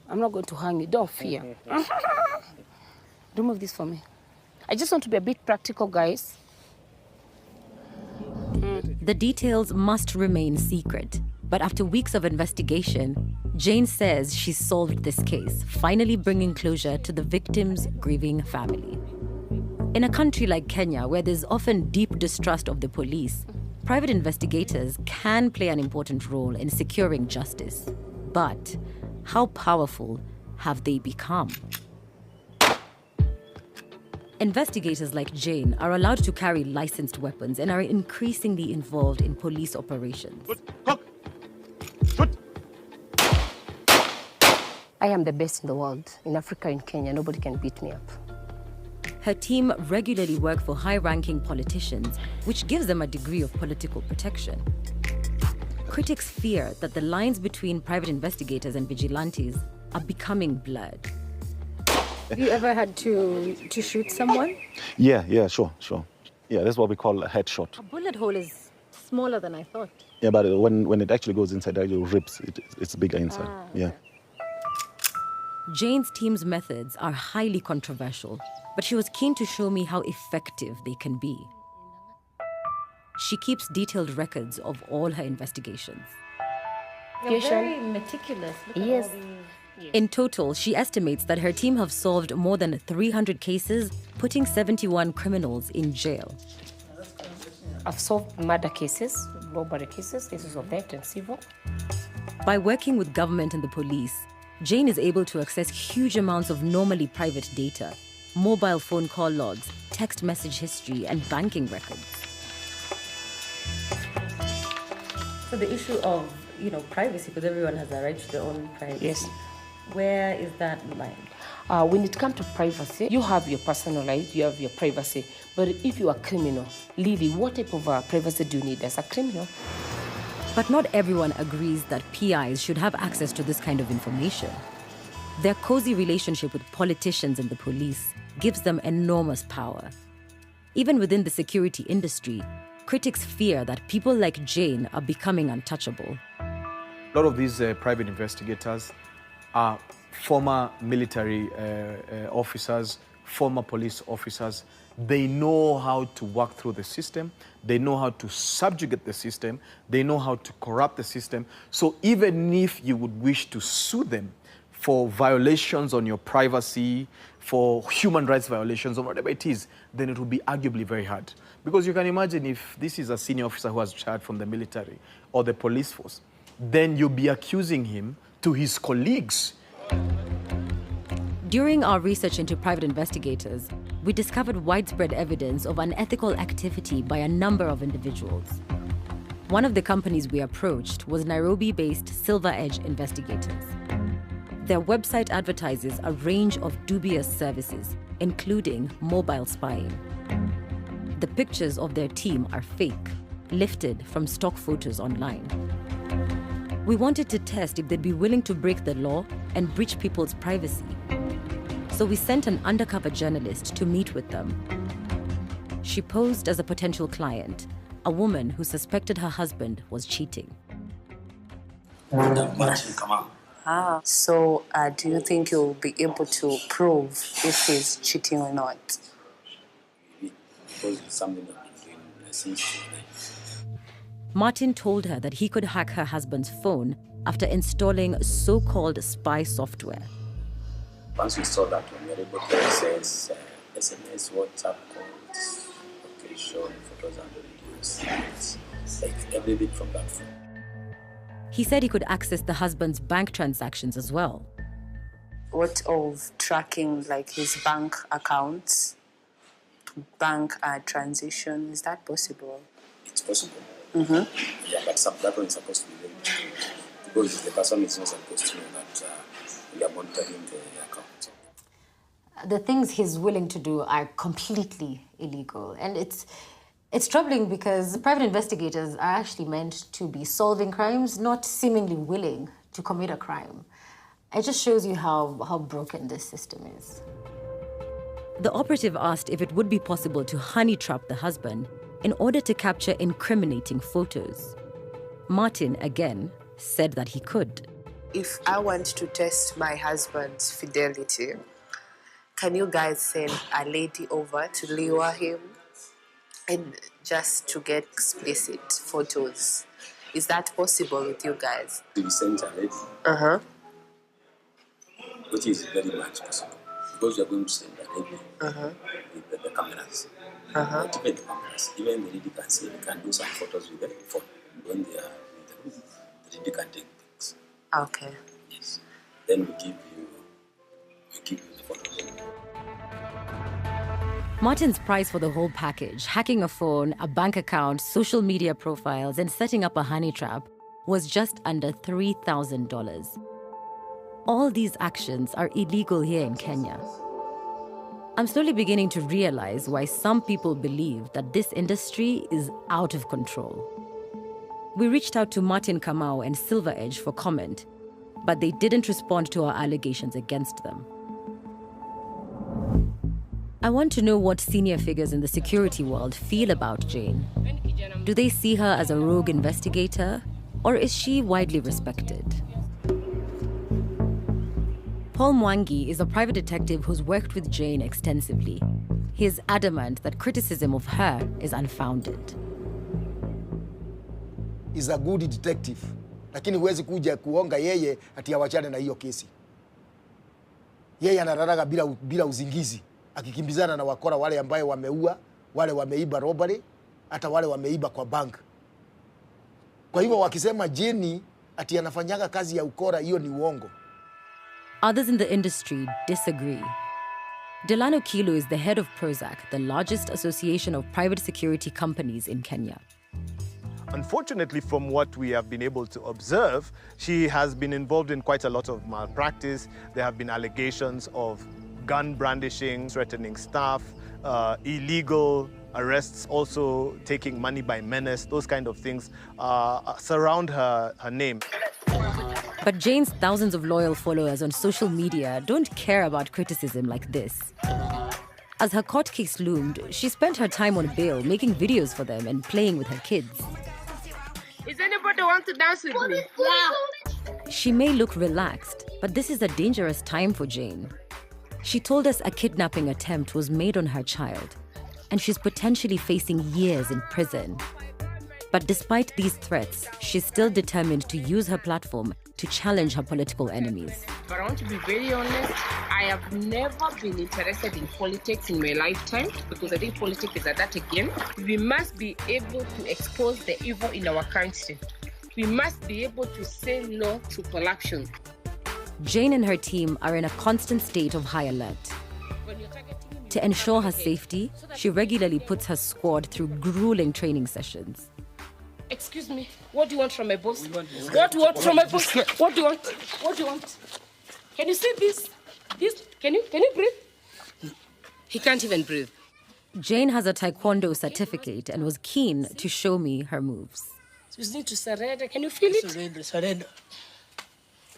I'm not going to hang you. Don't fear. Remove this for me. I just want to be a bit practical, guys. The details must remain secret. But after weeks of investigation, Jane says she's solved this case, finally bringing closure to the victim's grieving family. In a country like Kenya, where there's often deep distrust of the police, private investigators can play an important role in securing justice. But how powerful have they become? Investigators like Jane are allowed to carry licensed weapons and are increasingly involved in police operations. I am the best in the world. In Africa, in Kenya, nobody can beat me up. Her team regularly work for high-ranking politicians, which gives them a degree of political protection. Critics fear that the lines between private investigators and vigilantes are becoming blurred. Have you ever had to shoot someone? Yeah, sure. Yeah, that's what we call a headshot. A bullet hole is smaller than I thought. Yeah, but when it actually goes inside, it actually rips. It's bigger inside. Yeah. Jane's team's methods are highly controversial, but she was keen to show me how effective they can be. She keeps detailed records of all her investigations. You're very meticulous. Look at Yes. all these. In total, she estimates that her team have solved more than 300 cases, putting 71 criminals in jail. I've solved murder cases, robbery cases of theft and civil. By working with government and the police, Jane is able to access huge amounts of normally private data, mobile phone call logs, text message history, and banking records. So the issue of, privacy, because everyone has a right to their own privacy. Yes. Where is that line? When it comes to privacy, you have your personal life, you have your privacy. But if you are a criminal, Lily, what type of privacy do you need as a criminal? But not everyone agrees that PIs should have access to this kind of information. Their cozy relationship with politicians and the police gives them enormous power. Even within the security industry, critics fear that people like Jane are becoming untouchable. A lot of these private investigators are former military officers, former police officers. They know how to work through the system. They know how to subjugate the system. They know how to corrupt the system. So even if you would wish to sue them for violations on your privacy, for human rights violations, or whatever it is, then it will be arguably very hard. Because you can imagine if this is a senior officer who has retired from the military or the police force, then you'll be accusing him to his colleagues. During our research into private investigators, we discovered widespread evidence of unethical activity by a number of individuals. One of the companies we approached was Nairobi-based Silver Edge Investigators. Their website advertises a range of dubious services, including mobile spying. The pictures of their team are fake, lifted from stock photos online. We wanted to test if they'd be willing to break the law and breach people's privacy. So we sent an undercover journalist to meet with them. She posed as a potential client, a woman who suspected her husband was cheating. So do you think you'll be able to prove if he's cheating or not? Because it's something that I've been doing since. Martin told her that he could hack her husband's phone after installing so-called spy software. Once you saw that one, you're able to access SMS, WhatsApp calls, location, photos and videos. It's like everything from that phone. He said he could access the husband's bank transactions as well. What of tracking like his bank accounts, bank transition, is that possible? It's possible. Yeah, but that one is supposed to be very difficult because the person is not supposed to know that we are monitoring the account. The things he's willing to do are completely illegal. And it's troubling because private investigators are actually meant to be solving crimes, not seemingly willing to commit a crime. It just shows you how broken this system is. The operative asked if it would be possible to honey trap the husband in order to capture incriminating photos. Martin, again, said that he could. if I want to test my husband's fidelity, can you guys send a lady over to lure him and just to get explicit photos? Is that possible with you guys? We sent a lady. Which is very much possible. Because you're going to send a lady with the cameras. Not even the cameras. Even the lady can say, they can do some photos with the phone. When they are in the room, the lady can take things. Okay. Yes. Then we give you the photos. Martin's price for the whole package, hacking a phone, a bank account, social media profiles, and setting up a honey trap, was just under $3,000. All these actions are illegal here in Kenya. I'm slowly beginning to realize why some people believe that this industry is out of control. We reached out to Martin Kamau and Silver Edge for comment, but they didn't respond to our allegations against them. I want to know what senior figures in the security world feel about Jane. Do they see her as a rogue investigator, or is she widely respected? Paul Mwangi is a private detective who's worked with Jane extensively. He is adamant that criticism of her is unfounded. Is a good detective, lakini huwezi kuja kuonga yeye ati awachane na hiyo kesi. Yeye anararaga bila uzingizi, akikimbizana na wakora wale ambaye wameua, wale wameiba robbery, hata wale wameiba kwa bank. Kwa hivyo wakisema Jane ati anafanyaga kazi ya ukora, hiyo ni uongo. Others in the industry disagree. Delano Kilo is the head of Prozac, the largest association of private security companies in Kenya. Unfortunately, from what we have been able to observe, she has been involved in quite a lot of malpractice. There have been allegations of gun brandishing, threatening staff, illegal arrests, also taking money by menace. Those kind of things surround her name. But Jane's thousands of loyal followers on social media don't care about criticism like this. As her court case loomed, she spent her time on bail making videos for them and playing with her kids. Is anybody want to dance with me? Yeah. She may look relaxed, but this is a dangerous time for Jane. She told us a kidnapping attempt was made on her child, and she's potentially facing years in prison. But despite these threats, she's still determined to use her platform to challenge her political enemies. But I want to be very honest, I have never been interested in politics in my lifetime because I think politics is a dirty game. We must be able to expose the evil in our country. We must be able to say no to corruption. Jane and her team are in a constant state of high alert. To ensure her safety, she regularly puts her squad through grueling training sessions. Excuse me, what do you want from my boss? What do you want from my boss? What do you want? What do you want? Can you see this? Can you breathe? He can't even breathe. Jane has a taekwondo certificate and was keen to show me her moves. You need to surrender. Can you feel it? Surrender.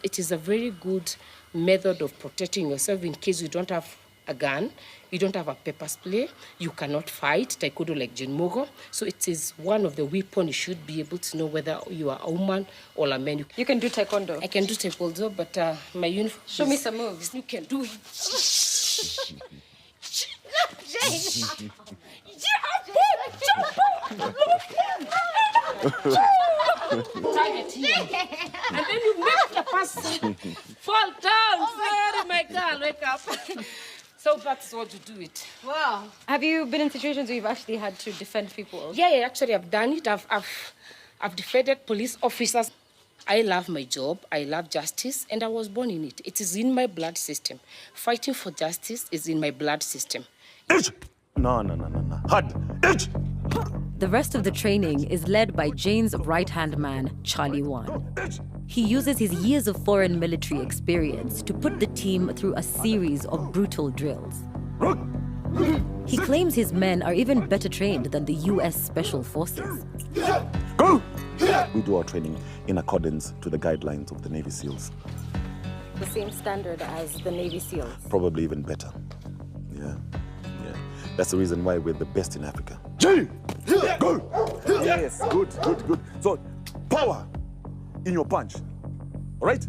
It is a very good method of protecting yourself in case you don't have a gun, you don't have a pepper spray, you cannot fight taekwondo like Jane Mogo. So it is one of the weapons you should be able to know whether you are a woman or a man. You can do taekwondo. I can do taekwondo, but my uniform. Show me some moves. You can do it. Jane. Target here. And then you make the person fall down. Sorry, my girl, wake up. So that's what you do it. Wow. Have you been in situations where you've actually had to defend people? Yeah, actually I've done it. I've defended police officers. I love my job. I love justice, and I was born in it. It is in my blood system. Fighting for justice is in my blood system. No. Hard. The rest of the training is led by Jane's right-hand man, Charlie Wan. He uses his years of foreign military experience to put the team through a series of brutal drills. He claims his men are even better trained than the US Special Forces. Go! We do our training in accordance to the guidelines of the Navy SEALs. The same standard as the Navy SEALs? Probably even better. Yeah. That's the reason why we're the best in Africa. G! Go! Yes, good. So, power in your punch. All right?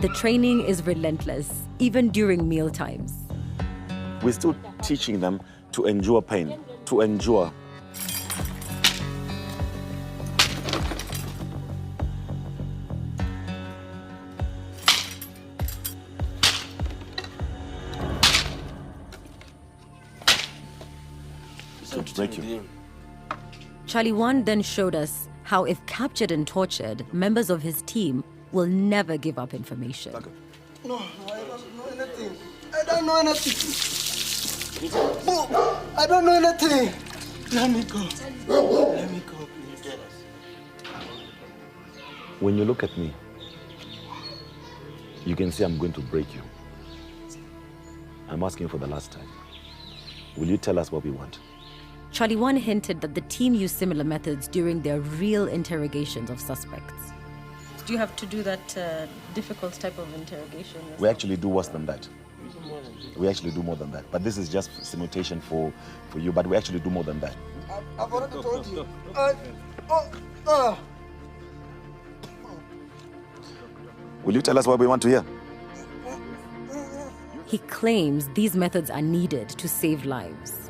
The training is relentless, even during meal times. We're still teaching them to endure pain, to endure. To break you. Charlie Wan then showed us how, if captured and tortured, members of his team will never give up information. No, I don't know anything. I don't know anything. I don't know anything. Let me go. Let me go, please. When you look at me, you can see I'm going to break you. I'm asking for the last time. Will you tell us what we want? Charlie Wan hinted that the team used similar methods during their real interrogations of suspects. Do you have to do that difficult type of interrogation? We actually do worse than that. We actually do more than that. But this is just simulation for you, but we actually do more than that. I've already told you. Will you tell us what we want to hear? He claims these methods are needed to save lives.